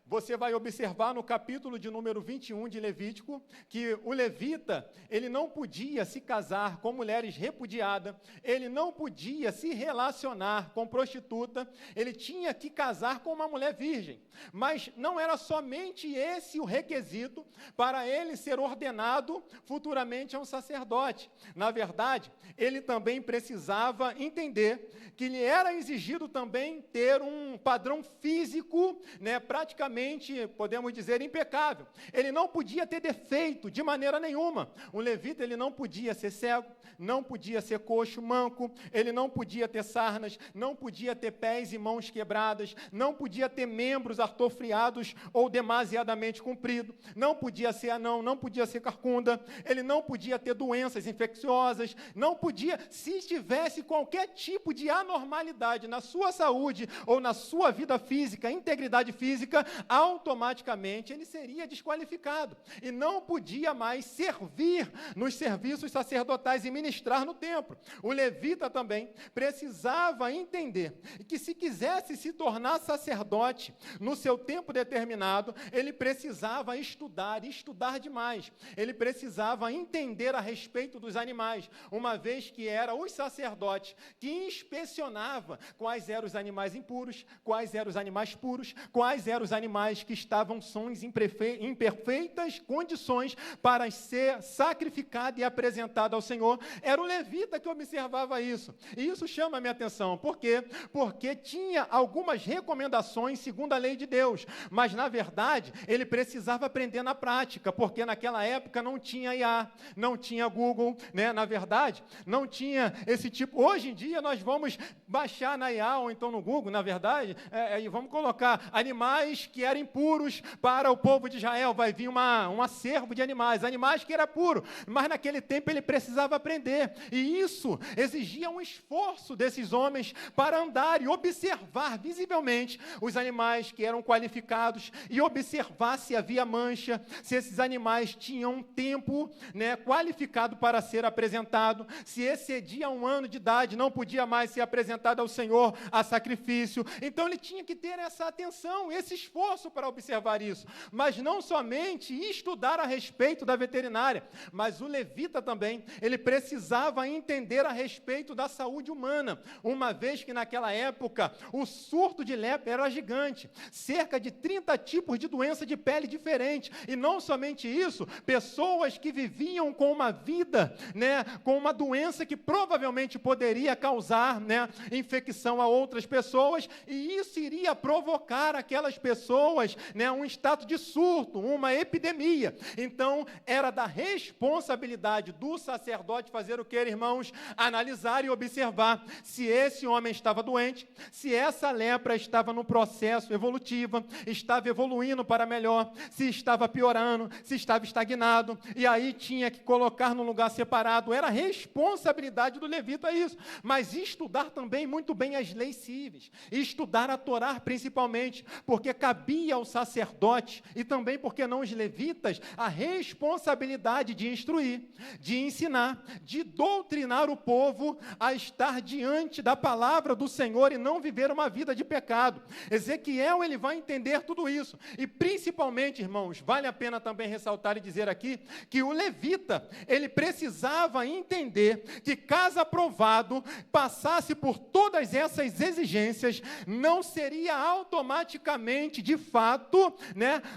você vai observar no capítulo de número 21 de Levítico, que o levita, ele não podia se casar com mulheres repudiadas, ele não podia se relacionar com prostituta, ele tinha que casar com uma mulher virgem. Mas não era somente esse o requisito para ele ser ordenado futuramente a um sacerdote. Na verdade, ele também precisava entender que lhe era exigido também ter um padrão físico, praticamente, podemos dizer, impecável. Ele não podia ter defeito de maneira nenhuma. Um levita, ele não podia ser cego, não podia ser coxo, manco, ele não podia ter sarnas, não podia ter pés e mãos quebradas, não podia ter membros atrofiados ou demasiadamente compridos, não podia ser anão, não podia ser carcunda, ele não podia ter doenças infecciosas, não podia, se tivesse qualquer tipo de anormalidade na sua saúde ou na sua vida física, integridade física, automaticamente ele seria desqualificado e não podia mais servir nos serviços sacerdotais e ministrar no templo. O levita também precisava entender que se quisesse se tornar sacerdote no seu tempo determinado, ele precisava estudar demais. Ele precisava entender a respeito dos animais, uma vez que era os sacerdotes que inspecionava quais eram os animais impuros, quais eram os animais puros, quais eram os animais que estavam em imperfeitas condições para ser sacrificado e apresentado ao Senhor. Era o levita que observava isso. E isso chama a minha atenção. Por quê? Porque tinha algumas recomendações segundo a lei de Deus, mas na verdade ele precisava aprender na prática, porque naquela época não tinha IA, não tinha Google, na verdade, não tinha esse tipo. Hoje em dia nós vamos baixar na IA ou então no Google, na verdade, e vamos colocar animais que eram impuros para o povo de Israel, vai vir um acervo de animais que era puro, mas naquele tempo ele precisava aprender, e isso exigia um esforço desses homens para andar e observar visivelmente os animais que eram qualificados, e observar se havia mancha, se esses animais tinham um tempo qualificado para ser apresentado, se excedia 1 ano de idade, não podia mais ser apresentado ao Senhor a sacrifício. Então ele tinha que ter essa atenção, esse esforço para observar isso, mas não somente estudar a respeito da veterinária, mas o levita também, ele precisava entender a respeito da saúde humana, uma vez que naquela época o surto de lepra era gigante, cerca de 30 tipos de doença de pele diferente, e não somente isso, pessoas que viviam com uma vida, com uma doença que provavelmente poderia causar, infecção a outras pessoas, e isso iria provocar aquelas pessoas, um estado de surto, uma epidemia. Então, era da responsabilidade do sacerdote fazer o que, irmãos? Analisar e observar se esse homem estava doente, se essa lepra estava no processo evolutivo, estava evoluindo para melhor, se estava piorando, se estava estagnado, e aí tinha que colocar num lugar separado. Era responsabilidade do levita isso, mas estudar também muito bem as leis cíveis, estudar a Torá principalmente, porque cabia ao sacerdote, e também, porque não os levitas, a responsabilidade de instruir, de ensinar, de doutrinar o povo a estar diante da palavra do Senhor e não viver uma vida de pecado. Ezequiel, ele vai entender tudo isso, e principalmente, irmãos, vale a pena também ressaltar e dizer aqui, que o levita, ele precisava entender que caso aprovado, passasse por todas essas exigências, não seria automaticamente, de fato,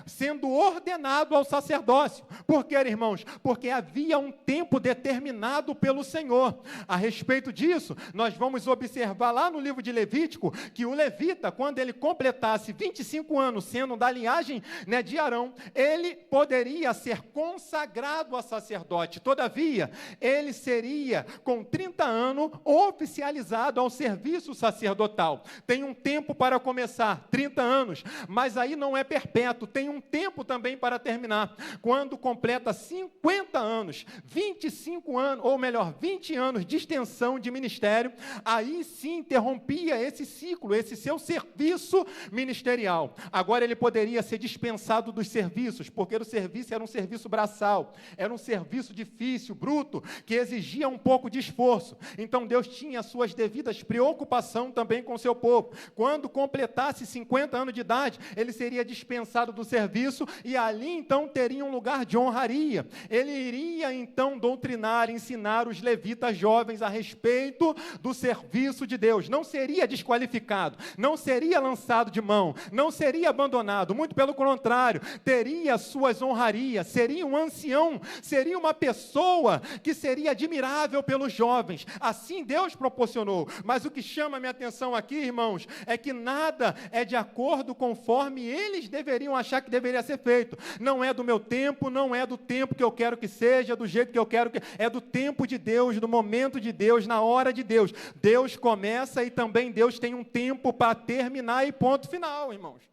sendo ordenado ao sacerdócio. Por quê, irmãos? Porque havia um tempo determinado pelo Senhor. A respeito disso, nós vamos observar lá no livro de Levítico, que o levita, quando ele completasse 25 anos, sendo da linhagem de Arão, ele poderia ser consagrado a sacerdote. Todavia, ele seria, com 30 anos, oficializado ao serviço sacerdotal. Tem um tempo para começar, 30 anos, mas aí não é perpétuo, tem um tempo também para terminar. Quando completa 50 anos, 25 anos, ou melhor, 20 anos de extensão de ministério, aí sim interrompia esse ciclo, esse seu serviço ministerial. Agora ele poderia ser dispensado dos serviços, porque o serviço era um serviço braçal, era um serviço difícil, bruto, que exigia um pouco de esforço. Então Deus tinha suas devidas preocupações também com o seu povo. Quando completasse 50 anos de idade, ele seria dispensado do serviço e ali então teria um lugar de honraria. Ele iria então doutrinar, ensinar os levitas jovens a respeito do serviço de Deus. Não seria desqualificado, não seria lançado de mão, não seria abandonado, muito pelo contrário, teria suas honrarias, seria um ancião, seria uma pessoa que seria admirável pelos jovens. Assim Deus proporcionou. Mas o que chama a minha atenção aqui, irmãos, é que nada é de acordo conforme eles deveriam achar que deveria ser feito. Não é do meu tempo, não é do tempo que eu quero que seja, do jeito que eu quero que... É do tempo de Deus, do momento de Deus, na hora de Deus. Deus começa e também Deus tem um tempo para terminar e ponto final, irmãos.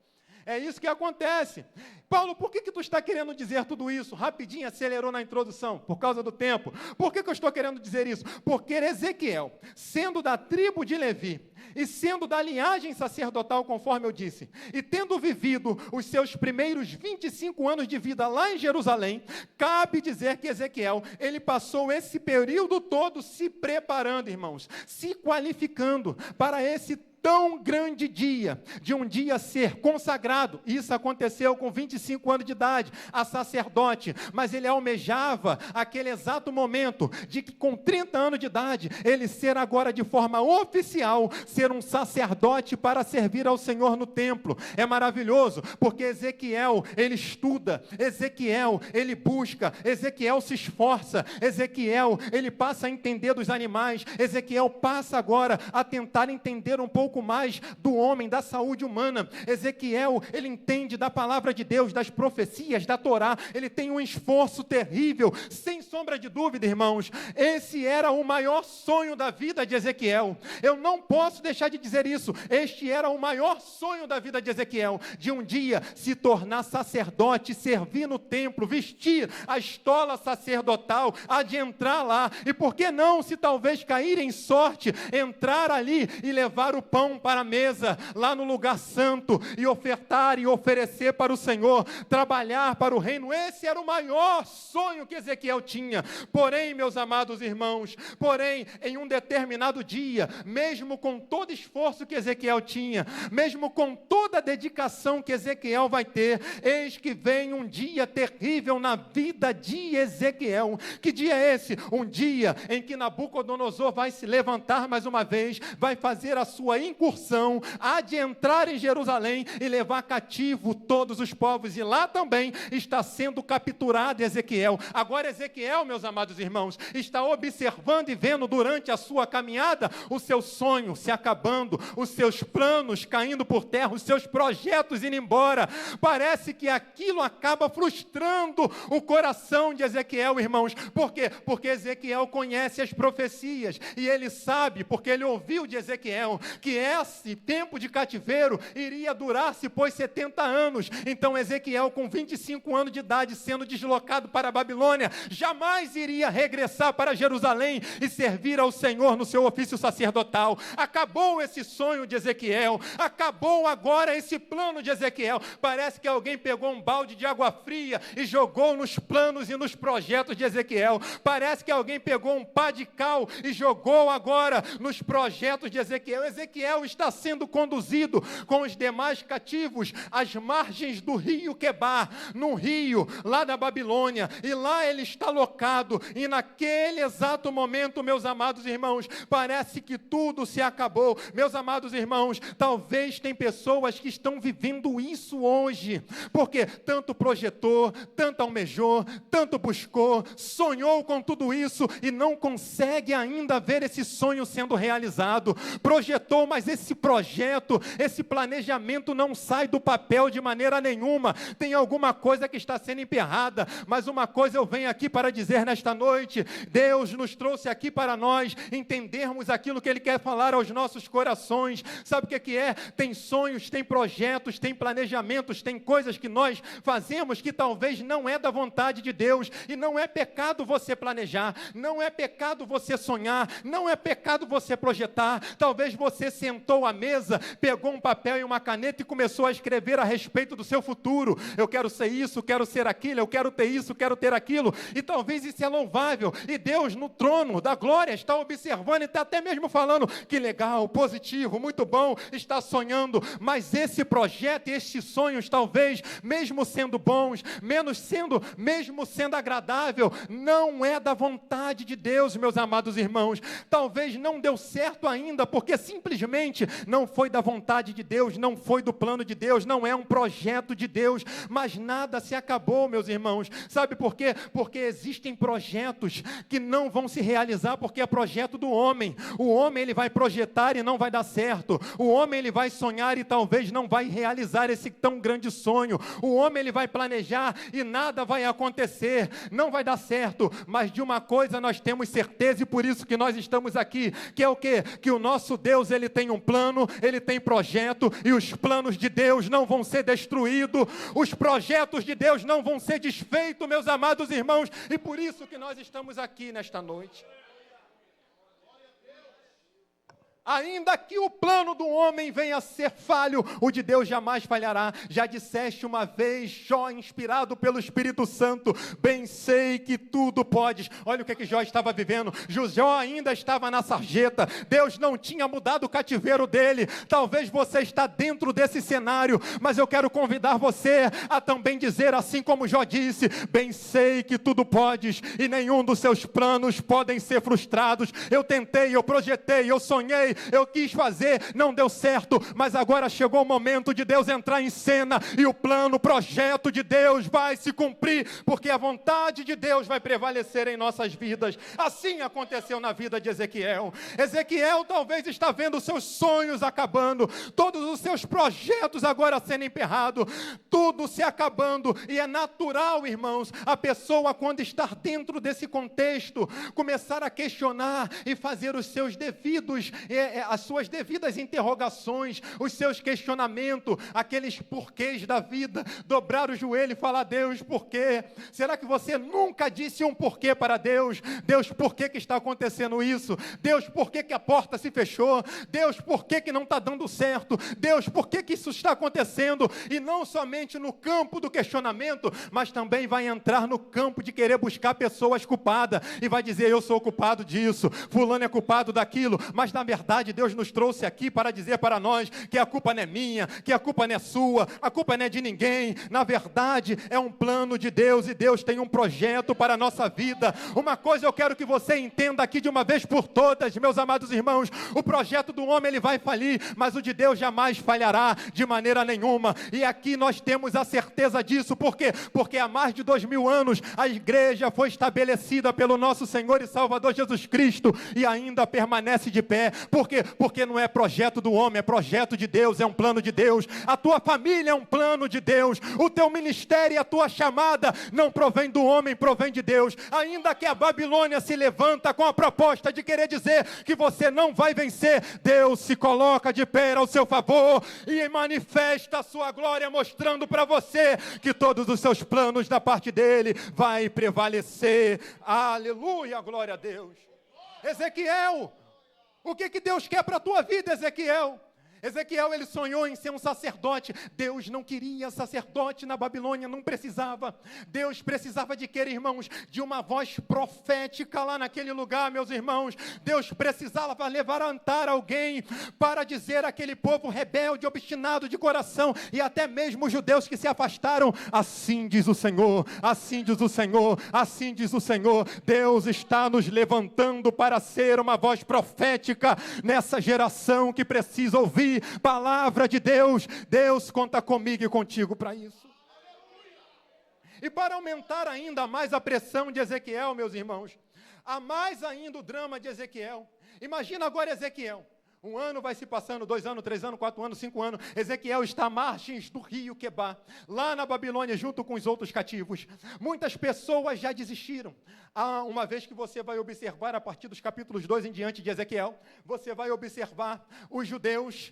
É isso que acontece. Paulo, por que tu está querendo dizer tudo isso? Rapidinho, acelerou na introdução, por causa do tempo. Por que eu estou querendo dizer isso? Porque Ezequiel, sendo da tribo de Levi, e sendo da linhagem sacerdotal, conforme eu disse, e tendo vivido os seus primeiros 25 anos de vida lá em Jerusalém, cabe dizer que Ezequiel, ele passou esse período todo se preparando, irmãos, se qualificando para esse tão grande dia, de um dia ser consagrado. Isso aconteceu com 25 anos de idade, a sacerdote, mas ele almejava aquele exato momento, de que com 30 anos de idade, ele ser agora de forma oficial, ser um sacerdote para servir ao Senhor no templo. É maravilhoso, porque Ezequiel, ele estuda, Ezequiel, ele busca, Ezequiel se esforça, Ezequiel, ele passa a entender dos animais, Ezequiel passa agora a tentar entender um pouco mais do homem, da saúde humana. Ezequiel, ele entende da palavra de Deus, das profecias, da Torá, ele tem um esforço terrível, sem sombra de dúvida, irmãos, esse era o maior sonho da vida de Ezequiel. Eu não posso deixar de dizer isso, este era o maior sonho da vida de Ezequiel, de um dia se tornar sacerdote, servir no templo, vestir a estola sacerdotal, há de entrar lá, e por que não, se talvez cair em sorte, entrar ali e levar o pão para a mesa, lá no lugar santo, e ofertar e oferecer para o Senhor, trabalhar para o reino. Esse era o maior sonho que Ezequiel tinha. Porém, meus amados irmãos, em um determinado dia, mesmo com todo esforço que Ezequiel tinha, mesmo com toda a dedicação que Ezequiel vai ter, eis que vem um dia terrível na vida de Ezequiel. Que dia é esse? Um dia em que Nabucodonosor vai se levantar mais uma vez, vai fazer a sua incursão, há de entrar em Jerusalém e levar cativo todos os povos, e lá também está sendo capturado Ezequiel. Agora Ezequiel, meus amados irmãos, está observando e vendo durante a sua caminhada o seu sonho se acabando, os seus planos caindo por terra, os seus projetos indo embora. Parece que aquilo acaba frustrando o coração de Ezequiel, irmãos. Por quê? Porque Ezequiel conhece as profecias, e ele sabe, porque ele ouviu de Ezequiel, que esse tempo de cativeiro iria durar-se, pois 70 anos. Então Ezequiel, com 25 anos de idade, sendo deslocado para a Babilônia, jamais iria regressar para Jerusalém e servir ao Senhor no seu ofício sacerdotal. Acabou esse sonho de Ezequiel, acabou agora esse plano de Ezequiel. Parece que alguém pegou um balde de água fria e jogou nos planos e nos projetos de Ezequiel. Parece que alguém pegou um pá de cal e jogou agora nos projetos de Ezequiel. Ezequiel está sendo conduzido com os demais cativos às margens do rio Quebar, num rio lá da Babilônia, e lá ele está locado, e naquele exato momento, meus amados irmãos, parece que tudo se acabou. Meus amados irmãos, talvez tem pessoas que estão vivendo isso hoje, porque tanto projetou, tanto almejou, tanto buscou, sonhou com tudo isso e não consegue ainda ver esse sonho sendo realizado. Projetou, mas esse projeto, esse planejamento não sai do papel de maneira nenhuma. Tem alguma coisa que está sendo emperrada, mas uma coisa eu venho aqui para dizer nesta noite: Deus nos trouxe aqui para nós entendermos aquilo que Ele quer falar aos nossos corações. Sabe o que é? Tem sonhos, tem projetos, tem planejamentos, tem coisas que nós fazemos que talvez não é da vontade de Deus, e não é pecado você planejar, não é pecado você sonhar, não é pecado você projetar. Talvez você se sentou à mesa, pegou um papel e uma caneta e começou a escrever a respeito do seu futuro. Eu quero ser isso, quero ser aquilo, eu quero ter isso, quero ter aquilo. E talvez isso é louvável. E Deus no trono da glória está observando e está até mesmo falando, que legal, positivo, muito bom, está sonhando. Mas esse projeto e estes sonhos, talvez, mesmo sendo bons, mesmo sendo agradável, não é da vontade de Deus, meus amados irmãos. Talvez não deu certo ainda, porque simplesmente não foi da vontade de Deus, não foi do plano de Deus, não é um projeto de Deus, mas nada se acabou, meus irmãos. Sabe por quê? Porque existem projetos que não vão se realizar, porque é projeto do homem. O homem, ele vai projetar e não vai dar certo. O homem, ele vai sonhar e talvez não vai realizar esse tão grande sonho. O homem, ele vai planejar e nada vai acontecer, não vai dar certo. Mas de uma coisa nós temos certeza, e por isso que nós estamos aqui, que é o quê? Que o nosso Deus, ele tem um plano, ele tem projeto, e os planos de Deus não vão ser destruídos, os projetos de Deus não vão ser desfeitos, meus amados irmãos, e por isso que nós estamos aqui nesta noite. Ainda que o plano do homem venha a ser falho, o de Deus jamais falhará. Já disseste uma vez, Jó, inspirado pelo Espírito Santo, bem sei que tudo podes. Olha o que Jó estava vivendo. Jó ainda estava na sarjeta. Deus não tinha mudado o cativeiro dele. Talvez você está dentro desse cenário, mas eu quero convidar você a também dizer, assim como Jó disse, bem sei que tudo podes e nenhum dos seus planos podem ser frustrados. Eu tentei, eu projetei, eu sonhei, eu quis fazer, não deu certo, mas agora chegou o momento de Deus entrar em cena, e o plano, o projeto de Deus vai se cumprir, porque a vontade de Deus vai prevalecer em nossas vidas. Assim aconteceu na vida de Ezequiel. Ezequiel talvez está vendo os seus sonhos acabando, todos os seus projetos agora sendo emperrados, tudo se acabando, e é natural, irmãos, a pessoa, quando está dentro desse contexto, começar a questionar e fazer os seus devidos as suas devidas interrogações, os seus questionamentos, aqueles porquês da vida, dobrar o joelho e falar, Deus, por quê? Será que você nunca disse um porquê para Deus? Deus, por que está acontecendo isso? Deus, por que a porta se fechou? Deus, por que não está dando certo? Deus, por que isso está acontecendo? E não somente no campo do questionamento, mas também vai entrar no campo de querer buscar pessoas culpadas, e vai dizer, eu sou culpado disso, fulano é culpado daquilo, mas na verdade Deus nos trouxe aqui para dizer para nós que a culpa não é minha, que a culpa não é sua, a culpa não é de ninguém. Na verdade é um plano de Deus, e Deus tem um projeto para a nossa vida. Uma coisa eu quero que você entenda aqui de uma vez por todas, meus amados irmãos, o projeto do homem ele vai falir, mas o de Deus jamais falhará de maneira nenhuma, e aqui nós temos a certeza disso. Por quê? Porque há mais de 2000 anos a igreja foi estabelecida pelo nosso Senhor e Salvador Jesus Cristo, e ainda permanece de pé. Por quê? Porque não é projeto do homem, é projeto de Deus, é um plano de Deus. A tua família é um plano de Deus, o teu ministério e a tua chamada não provém do homem, provém de Deus. Ainda que a Babilônia se levanta com a proposta de querer dizer que você não vai vencer, Deus se coloca de pé ao seu favor e manifesta a sua glória, mostrando para você que todos os seus planos da parte dele vai prevalecer. Aleluia, glória a Deus. Ezequiel, o que Deus quer para a tua vida, Ezequiel? Ezequiel, ele sonhou em ser um sacerdote. Deus não queria sacerdote na Babilônia, não precisava. Deus precisava de quê, irmãos? De uma voz profética lá naquele lugar, meus irmãos. Deus precisava levantar alguém para dizer àquele povo rebelde, obstinado de coração, e até mesmo os judeus que se afastaram, assim diz o Senhor, assim diz o Senhor, assim diz o Senhor. Deus está nos levantando para ser uma voz profética nessa geração que precisa ouvir palavra de Deus. Deus conta comigo e contigo para isso. E para aumentar ainda mais a pressão de Ezequiel, meus irmãos, a mais ainda o drama de Ezequiel. Imagina agora Ezequiel. Um ano vai se passando, 2 anos, 3 anos, 4 anos, 5 anos. Ezequiel está à margens do rio Quebar, lá na Babilônia, junto com os outros cativos. Muitas pessoas já desistiram. Uma vez que você vai observar, a partir dos capítulos 2 em diante de Ezequiel, você vai observar os judeus,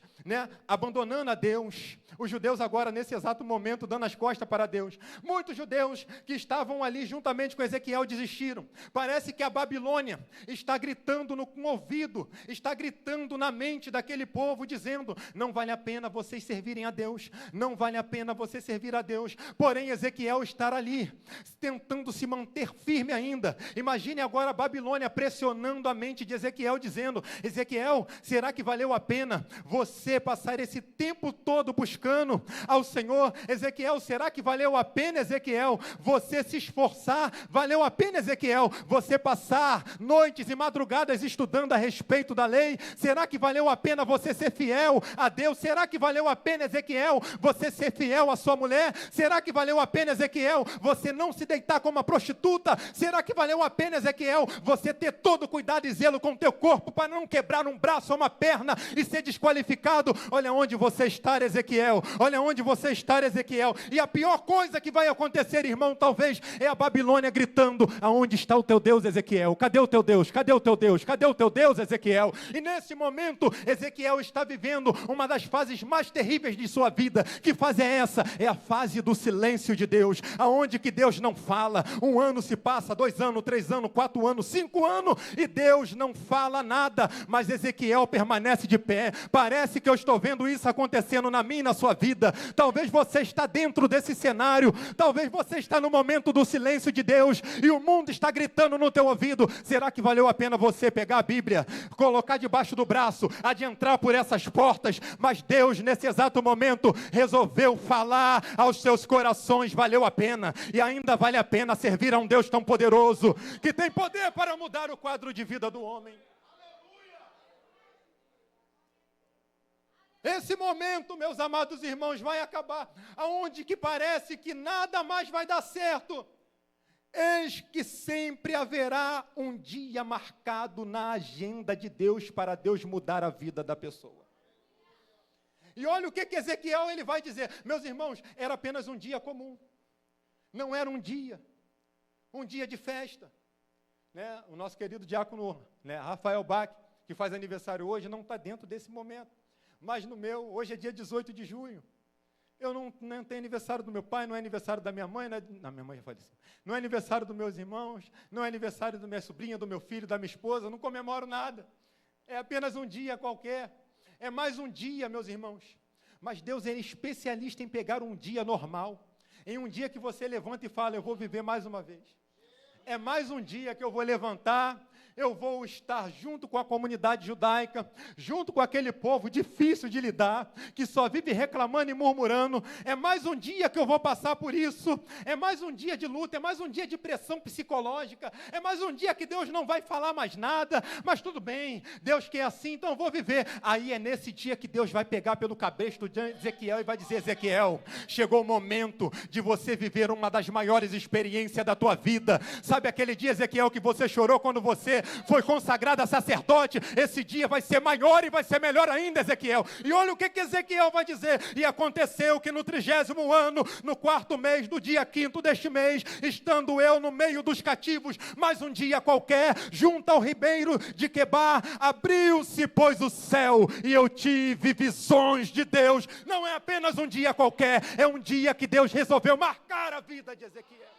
abandonando a Deus. Os judeus agora, nesse exato momento, dando as costas para Deus. Muitos judeus que estavam ali juntamente com Ezequiel desistiram. Parece que a Babilônia está gritando no ouvido, está gritando na mente mente daquele povo, dizendo: não vale a pena vocês servirem a Deus, não vale a pena você servir a Deus. Porém, Ezequiel estar ali, tentando se manter firme ainda. Imagine agora a Babilônia pressionando a mente de Ezequiel, dizendo: Ezequiel, será que valeu a pena você passar esse tempo todo buscando ao Senhor? Ezequiel, será que valeu a pena, Ezequiel, você se esforçar? Valeu a pena, Ezequiel, você passar noites e madrugadas estudando a respeito da lei? Será que valeu a pena você ser fiel a Deus? Será que valeu a pena, Ezequiel, você ser fiel à sua mulher? Será que valeu a pena, Ezequiel, você não se deitar como uma prostituta? Será que valeu a pena, Ezequiel, você ter todo cuidado e zelo com o teu corpo para não quebrar um braço ou uma perna e ser desqualificado? Olha onde você está, Ezequiel. Olha onde você está, Ezequiel. E a pior coisa que vai acontecer, irmão, talvez, é a Babilônia gritando: aonde está o teu Deus, Ezequiel? Cadê o teu Deus? Cadê o teu Deus? Cadê o teu Deus, Ezequiel? E nesse momento, Ezequiel está vivendo uma das fases mais terríveis de sua vida. Que fase é essa? É a fase do silêncio de Deus, aonde que Deus não fala. 1 ano se passa, 2 anos, 3 anos, 4 anos, 5 anos, e Deus não fala nada, mas Ezequiel permanece de pé. Parece que eu estou vendo isso acontecendo na minha e na sua vida. Talvez você está dentro desse cenário, talvez você está no momento do silêncio de Deus, e o mundo está gritando no teu ouvido. Será que valeu a pena você pegar a Bíblia, colocar debaixo do braço, adentrar por essas portas? Mas Deus, nesse exato momento, resolveu falar aos seus corações: valeu a pena, e ainda vale a pena servir a um Deus tão poderoso, que tem poder para mudar o quadro de vida do homem. Esse momento, meus amados irmãos, vai acabar, aonde que parece que nada mais vai dar certo. Eis que sempre haverá um dia marcado na agenda de Deus para Deus mudar a vida da pessoa. E olha o que Ezequiel ele vai dizer. Meus irmãos, era apenas um dia comum. Não era um dia de festa. Né? O nosso querido diácono, né, Rafael Bach, que faz aniversário hoje, não está dentro desse momento. Mas no meu, hoje é dia 18 de junho. Eu não tenho aniversário do meu pai, não é aniversário da minha mãe, minha mãe já faleceu. Não é aniversário dos meus irmãos, não é aniversário da minha sobrinha, do meu filho, da minha esposa, eu não comemoro nada. É apenas um dia qualquer. É mais um dia, meus irmãos. Mas Deus é especialista em pegar um dia normal, em um dia que você levanta e fala: eu vou viver mais uma vez. É mais um dia que eu vou levantar, eu vou estar junto com a comunidade judaica, junto com aquele povo difícil de lidar, que só vive reclamando e murmurando. É mais um dia que eu vou passar por isso, é mais um dia de luta, é mais um dia de pressão psicológica, é mais um dia que Deus não vai falar mais nada, mas tudo bem, Deus quer assim, então eu vou viver. Aí é nesse dia que Deus vai pegar pelo cabresto de Ezequiel e vai dizer: Ezequiel, chegou o momento de você viver uma das maiores experiências da tua vida. Sabe aquele dia, Ezequiel, que você chorou quando você foi consagrado a sacerdote? Esse dia vai ser maior e vai ser melhor ainda, Ezequiel. E olha o que Ezequiel vai dizer: e aconteceu que no 30º ano, no 4º mês, do dia 5º deste mês, estando eu no meio dos cativos, mais um dia qualquer, junto ao ribeiro de Quebar, abriu-se, pois, o céu, e eu tive visões de Deus. Não é apenas um dia qualquer, é um dia que Deus resolveu marcar a vida de Ezequiel.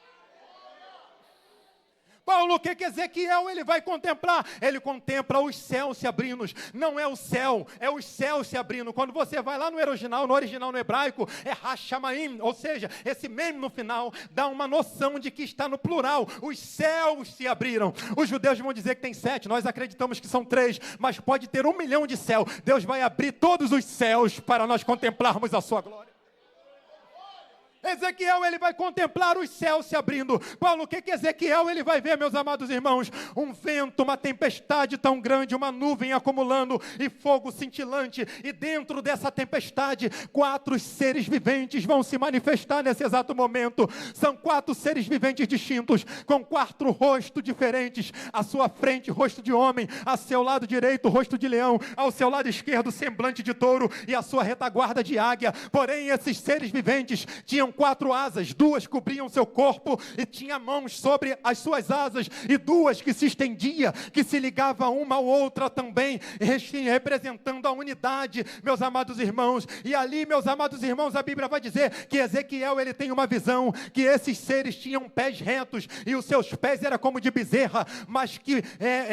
Paulo, o que Ezequiel ele vai contemplar? Ele contempla os céus se abrindo. Não é o céu, é os céus se abrindo. Quando você vai lá no original no hebraico, é Hashamaim, ou seja, esse mem no final dá uma noção de que está no plural. Os céus se abriram. Os judeus vão dizer que tem 7, nós acreditamos que são 3, mas pode ter 1 milhão de céus. Deus vai abrir todos os céus para nós contemplarmos a sua glória. Ezequiel, ele vai contemplar os céus se abrindo. Paulo, o que Ezequiel ele vai ver, meus amados irmãos? Um vento, uma tempestade tão grande, uma nuvem acumulando e fogo cintilante. E dentro dessa tempestade, 4 seres viventes vão se manifestar nesse exato momento. São 4 seres viventes distintos, com 4 rostos diferentes. À sua frente, rosto de homem. A seu lado direito, rosto de leão. Ao seu lado esquerdo, semblante de touro. E a sua retaguarda de águia. Porém, esses seres viventes tinham 4 asas, 2 cobriam seu corpo e tinha mãos sobre as suas asas, e 2 que se estendia, que se ligava uma à outra também, representando a unidade, meus amados irmãos. E ali, meus amados irmãos, a Bíblia vai dizer que Ezequiel, ele tem uma visão, que esses seres tinham pés retos, e os seus pés eram como de bezerra, mas que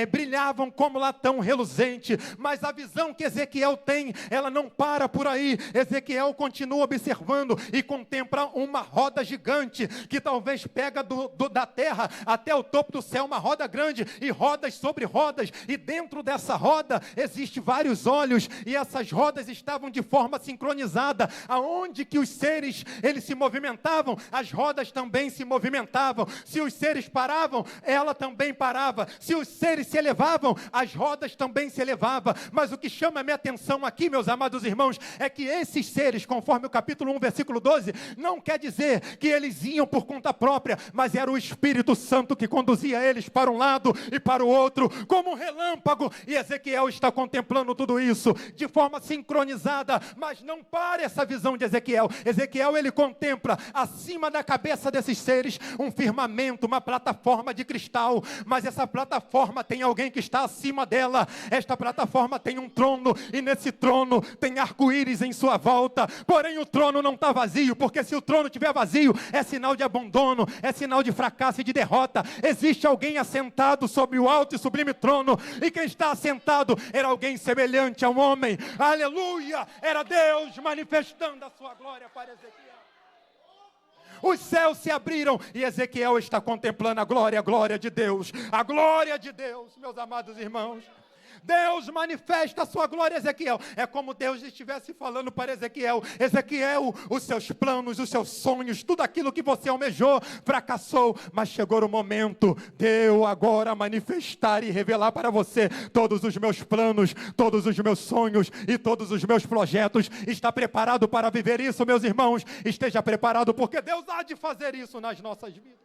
brilhavam como latão reluzente. Mas a visão que Ezequiel tem, ela não para por aí. Ezequiel continua observando e contempla uma roda gigante, que talvez pega da terra até o topo do céu, uma roda grande, e rodas sobre rodas, e dentro dessa roda existem vários olhos, e essas rodas estavam de forma sincronizada. Aonde que os seres, eles se movimentavam, as rodas também se movimentavam. Se os seres paravam, ela também parava. Se os seres se elevavam, as rodas também se elevavam. Mas o que chama a minha atenção aqui, meus amados irmãos, é que esses seres, conforme o capítulo 1, versículo 12, não quer dizer que eles iam por conta própria, mas era o Espírito Santo que conduzia eles para um lado e para o outro, como um relâmpago. E Ezequiel está contemplando tudo isso de forma sincronizada. Mas não para essa visão de Ezequiel. Ezequiel, ele contempla acima da cabeça desses seres um firmamento, uma plataforma de cristal, mas essa plataforma tem alguém que está acima dela. Esta plataforma tem um trono, e nesse trono tem arco-íris em sua volta. Porém o trono não está vazio, porque se o trono estiver vazio, é sinal de abandono, é sinal de fracasso e de derrota. Existe alguém assentado sobre o alto e sublime trono, e quem está assentado era alguém semelhante a um homem. Aleluia! Era Deus manifestando a sua glória para Ezequiel. Os céus se abriram e Ezequiel está contemplando a glória de Deus. A glória de Deus, meus amados irmãos. Deus manifesta a sua glória a Ezequiel. É como Deus estivesse falando para Ezequiel: Ezequiel, os seus planos, os seus sonhos, tudo aquilo que você almejou, fracassou, mas chegou o momento de eu agora manifestar e revelar para você todos os meus planos, todos os meus sonhos e todos os meus projetos. Está preparado para viver isso, meus irmãos? Esteja preparado, porque Deus há de fazer isso nas nossas vidas.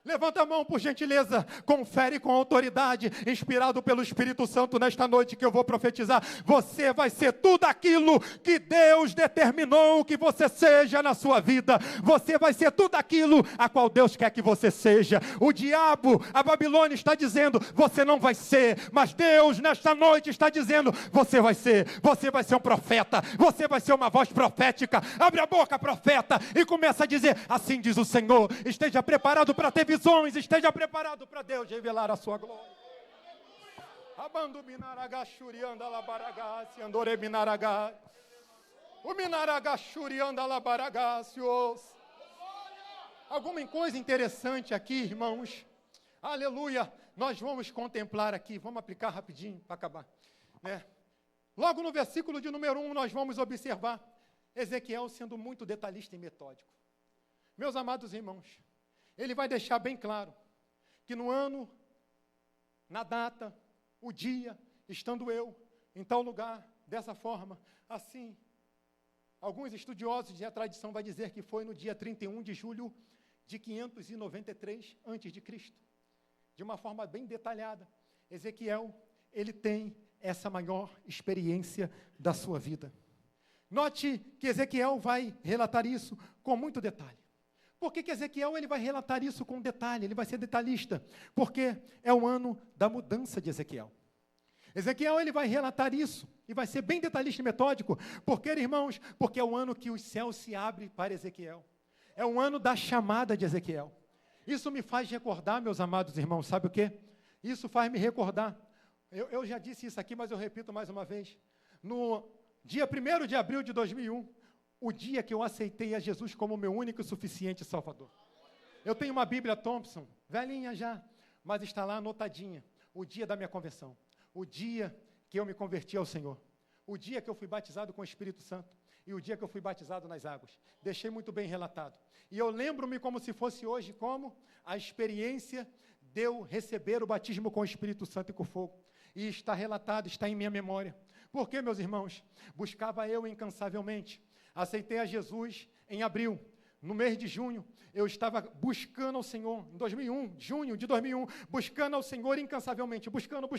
Levanta a mão, por gentileza, confere com autoridade, inspirado pelo Espírito Santo nesta noite que eu vou profetizar. Você vai ser tudo aquilo que Deus determinou que você seja na sua vida. Você vai ser tudo aquilo a qual Deus quer que você seja. O diabo, a Babilônia está dizendo, você não vai ser, mas Deus nesta noite está dizendo, você vai ser um profeta, você vai ser uma voz profética. Abre a boca, profeta, e começa a dizer, assim diz o Senhor. Esteja preparado para ter visões, esteja preparado para Deus revelar a sua glória. Abando minaragachurianda labaragasi, andore minaraga. O minaragachurianda labaragasios. Alguma coisa interessante aqui, irmãos. Aleluia. Nós vamos contemplar aqui, vamos aplicar rapidinho para acabar, né? Logo no versículo de número 1, nós vamos observar Ezequiel sendo muito detalhista e metódico. Meus amados irmãos, ele vai deixar bem claro que no ano, na data, o dia, estando eu em tal lugar, dessa forma, assim. Alguns estudiosos e a tradição vai dizer que foi no dia 31 de julho de 593 a.C., de uma forma bem detalhada. Ezequiel, ele tem essa maior experiência da sua vida. Note que Ezequiel vai relatar isso com muito detalhe. Por que Ezequiel ele vai relatar isso com detalhe? Ele vai ser detalhista, porque é o ano da mudança de Ezequiel. Ezequiel ele vai relatar isso, e vai ser bem detalhista e metódico, porque, irmãos, porque é o ano que os céus se abrem para Ezequiel. É o ano da chamada de Ezequiel. Isso me faz recordar, meus amados irmãos, sabe o quê? Isso faz me recordar. Eu já disse isso aqui, mas eu repito mais uma vez. No dia 1º de abril de 2001, o dia que eu aceitei a Jesus como meu único e suficiente Salvador. Eu tenho uma Bíblia Thompson, velhinha já, mas está lá anotadinha, o dia da minha conversão, o dia que eu me converti ao Senhor, o dia que eu fui batizado com o Espírito Santo e o dia que eu fui batizado nas águas. Deixei muito bem relatado. E eu lembro-me como se fosse hoje, como a experiência de eu receber o batismo com o Espírito Santo e com fogo. E está relatado, está em minha memória. Por quê, meus irmãos? Buscava eu incansavelmente. Aceitei a Jesus em abril. no mês de junho, eu estava buscando ao Senhor, em 2001, junho de 2001, buscando ao Senhor incansavelmente, buscando.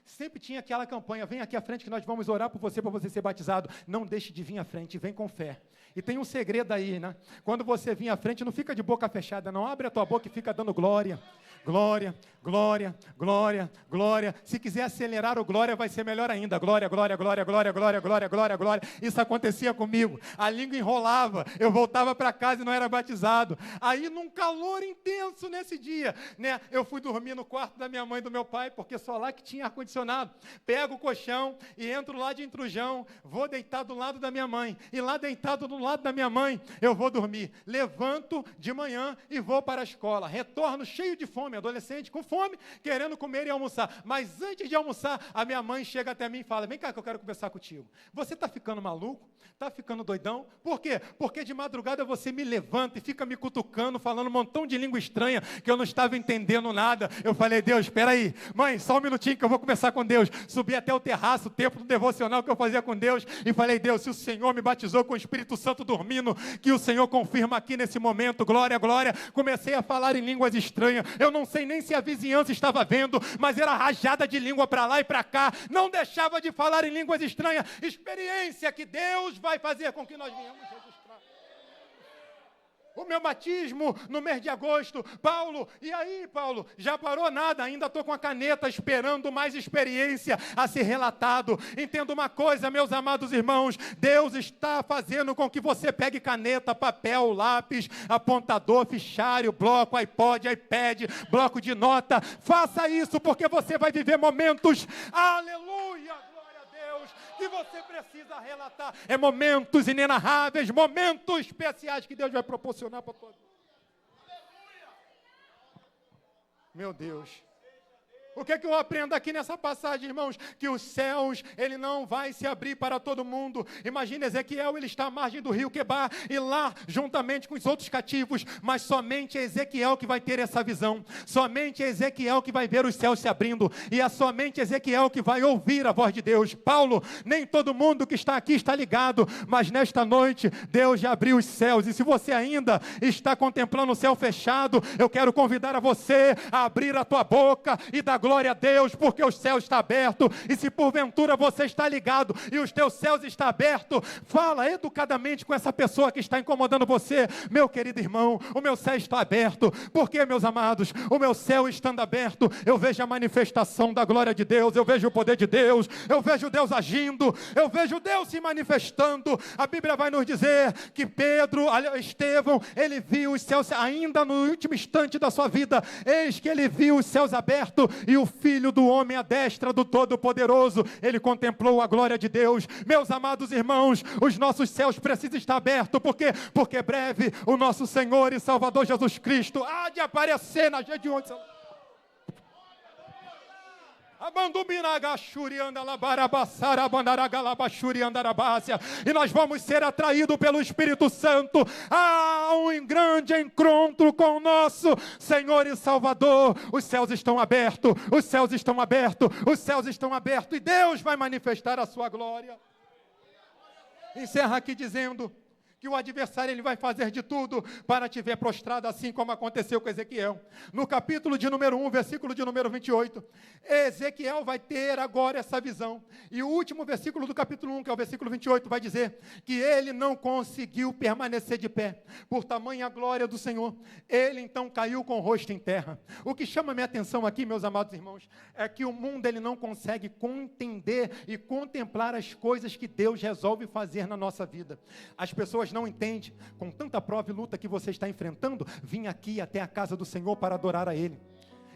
Sempre tinha aquela campanha, vem aqui à frente que nós vamos orar por você, para você ser batizado. Não deixe de vir à frente, vem com fé. E tem um segredo aí, né? Quando você vir à frente, não fica de boca fechada, não. Abre a tua boca e fica dando glória. Glória, glória, glória, glória. Se quiser acelerar o glória, vai ser melhor ainda. Glória, glória, glória, glória, glória, glória, glória, glória. Isso acontecia comigo. A língua enrolava. Eu voltava para casa e não era batizado. Aí, num calor intenso nesse dia, né? Eu fui dormir no quarto da minha mãe e do meu pai, porque só lá que tinha ar-condicionado. Pego o colchão e entro lá de intrujão. Vou deitar do lado da minha mãe. E lá deitado do lado da minha mãe, eu vou dormir. Levanto de manhã e vou para a escola. Retorno cheio de fome, adolescente com fome, querendo comer e almoçar. Mas antes de almoçar, a minha mãe chega até mim e fala, vem cá que eu quero conversar contigo. Você está ficando maluco? Está ficando doidão? Por quê? Porque de madrugada você me levanta e fica me cutucando, falando um montão de língua estranha, que eu não estava entendendo nada. Eu falei, Deus, espera aí. Mãe, só um minutinho que eu vou conversar com Deus. Subi até o terraço, o tempo do devocional que eu fazia com Deus, e falei, Deus, se o Senhor me batizou com o Espírito Santo dormindo, que o Senhor confirma aqui nesse momento. Glória, glória. Comecei a falar em línguas estranhas. Eu não sei nem se a vizinhança estava vendo, mas era rajada de língua para lá e para cá. Não deixava de falar em línguas estranhas. Experiência que Deus vai fazer com que nós venhamos registrar. O meu batismo no mês de agosto. Paulo, e aí, Paulo? Já parou nada? Ainda estou com a caneta esperando mais experiência a ser relatado. Entenda uma coisa, meus amados irmãos. Deus está fazendo com que você pegue caneta, papel, lápis, apontador, fichário, bloco, iPod, iPad, bloco de nota. Faça isso porque você vai viver momentos. Aleluia! Que você precisa relatar. É momentos inenarráveis, momentos especiais que Deus vai proporcionar para todos. Meu Deus. O que é que eu aprendo aqui nessa passagem, irmãos? Que os céus, ele não vai se abrir para todo mundo. Imagina Ezequiel, ele está à margem do rio Quebar, e lá, juntamente com os outros cativos, mas somente é Ezequiel que vai ter essa visão. Somente é Ezequiel que vai ver os céus se abrindo, e é somente Ezequiel que vai ouvir a voz de Deus. Paulo, nem todo mundo que está aqui está ligado, mas nesta noite, Deus já abriu os céus, e se você ainda está contemplando o céu fechado, eu quero convidar a você a abrir a tua boca e dar glória a Deus, porque o céu está aberto. E se porventura você está ligado e os teus céus estão abertos, fala educadamente com essa pessoa que está incomodando você. Meu querido irmão, o meu céu está aberto. Por quê, meus amados? O meu céu estando aberto, eu vejo a manifestação da glória de Deus, eu vejo o poder de Deus, eu vejo Deus agindo, eu vejo Deus se manifestando. A Bíblia vai nos dizer que Estevão, ele viu os céus, ainda no último instante da sua vida, eis que ele viu os céus abertos, e o Filho do Homem à destra do Todo-Poderoso, ele contemplou a glória de Deus. Meus amados irmãos, os nossos céus precisam estar abertos, porque breve o nosso Senhor e Salvador Jesus Cristo há de aparecer na gente de onde... E nós vamos ser atraídos pelo Espírito Santo a um grande encontro com o nosso Senhor e Salvador. Os céus estão abertos, os céus estão abertos, os céus estão abertos, e Deus vai manifestar a sua glória. Encerra aqui dizendo que o adversário ele vai fazer de tudo para te ver prostrado, assim como aconteceu com Ezequiel. No capítulo de número 1, versículo de número 28, Ezequiel vai ter agora essa visão. E o último versículo do capítulo 1, que é o versículo 28, vai dizer que ele não conseguiu permanecer de pé, por tamanha glória do Senhor. Ele então caiu com o rosto em terra. O que chama minha atenção aqui, meus amados irmãos, é que o mundo ele não consegue entender e contemplar as coisas que Deus resolve fazer na nossa vida. As pessoas não entendem, com tanta prova e luta que você está enfrentando, vim aqui até a casa do Senhor para adorar a Ele.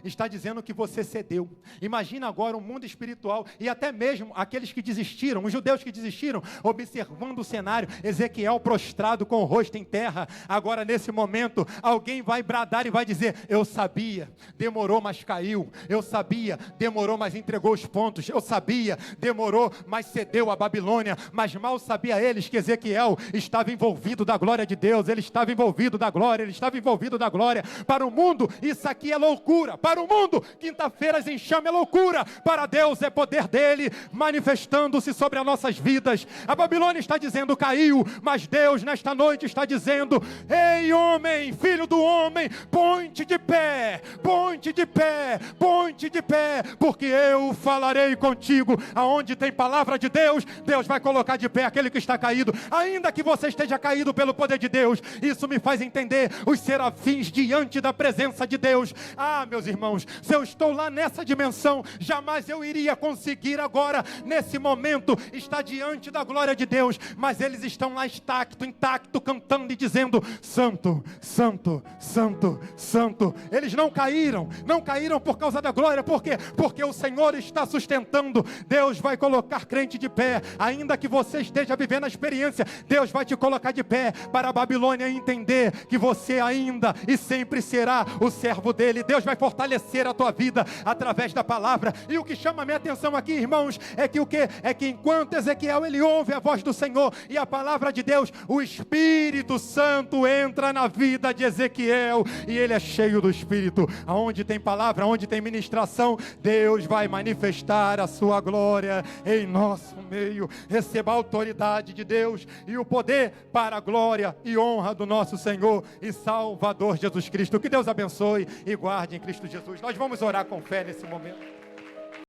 Está dizendo que você cedeu. Imagina agora o mundo espiritual e até mesmo aqueles que desistiram, os judeus que desistiram, observando o cenário, Ezequiel prostrado com o rosto em terra. Agora nesse momento, alguém vai bradar e vai dizer, eu sabia, demorou, mas caiu. Eu sabia, demorou, mas entregou os pontos. Eu sabia, demorou, mas cedeu a Babilônia. Mas mal sabia eles que Ezequiel estava envolvido da glória de Deus. Ele estava envolvido da glória, ele estava envolvido da glória. Para o mundo, isso aqui é loucura. Para para o mundo. Quinta-feiras enxame é loucura, para Deus é poder dele manifestando-se sobre as nossas vidas. A Babilônia está dizendo caiu, mas Deus nesta noite está dizendo: ei homem, filho do homem, põe-te de pé, põe-te de pé, põe-te de pé, porque eu falarei contigo. Aonde tem palavra de Deus, Deus vai colocar de pé aquele que está caído, ainda que você esteja caído pelo poder de Deus. Isso me faz entender os serafins diante da presença de Deus. Ah, meus irmãos, se eu estou lá nessa dimensão, jamais eu iria conseguir agora, nesse momento, estar diante da glória de Deus, mas eles estão lá intacto, cantando e dizendo: santo, santo, santo, santo. Eles não caíram por causa da glória. Por quê? Porque o Senhor está sustentando. Deus vai colocar crente de pé, ainda que você esteja vivendo a experiência, Deus vai te colocar de pé, para a Babilônia entender que você ainda e sempre será o servo dele. Deus vai fortalecer a tua vida através da palavra. E o que chama a minha atenção aqui, irmãos, é que enquanto Ezequiel ele ouve a voz do Senhor e a palavra de Deus, o Espírito Santo entra na vida de Ezequiel e ele é cheio do Espírito. Aonde tem palavra, aonde tem ministração, Deus vai manifestar a sua glória em nosso meio. Receba a autoridade de Deus e o poder para a glória e honra do nosso Senhor e Salvador Jesus Cristo. Que Deus abençoe e guarde em Cristo Jesus. Nós vamos orar com fé nesse momento.